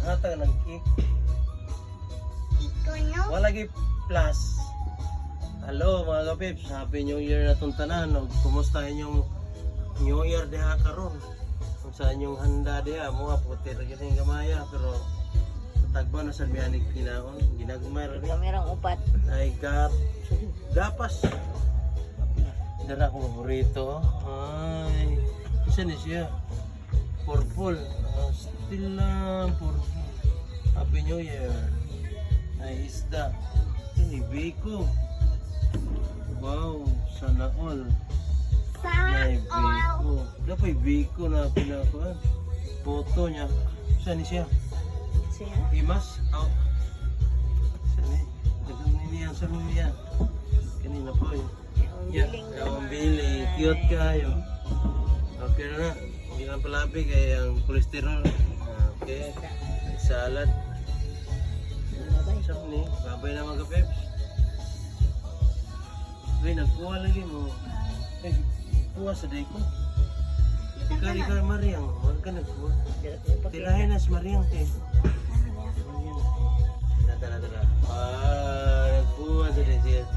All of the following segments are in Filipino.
hatag ng cake. Wala gi plus. Hello mga kapips, Happy New Year na itong tanan. Kumusta inyong New Year diha karon? Kung saan inyong handa diha, mga puti rin yung gamaya. Pero tagba na sa biyanig kinaon, ginagmay rin. Kamerang upat. Ay gapas. Dara ko paborito. Ay, isa ni siya. Purple. Still lang purple. Happy New Year. Ay isda. Ini biko. Wow, sana all. Ay biko. Dapat biko na pinakuan. Foto niya. Saan siya? Siya? Imas? Out. Saan eh? Nagkaniyan sa lumiya. Kanina po eh. Yeah, ang bili. Cute kayo. Okay na na. Hindi lang palabi kaya ang cholesterol. Okay. Salad. Saan ni? Babay na mga peps. Ay, nagkuha lagi mo. Eh, kuha sa day ko. Ikaw Mariang. Huwag ka nagkuha. Tirahin na si Mariang. Tara. Nagkuha sa day siya.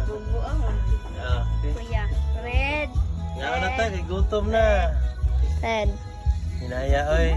Bubuang. Okay. Kuya. Red. Nga na tayo, gutom na. Red. Hinaya, oy.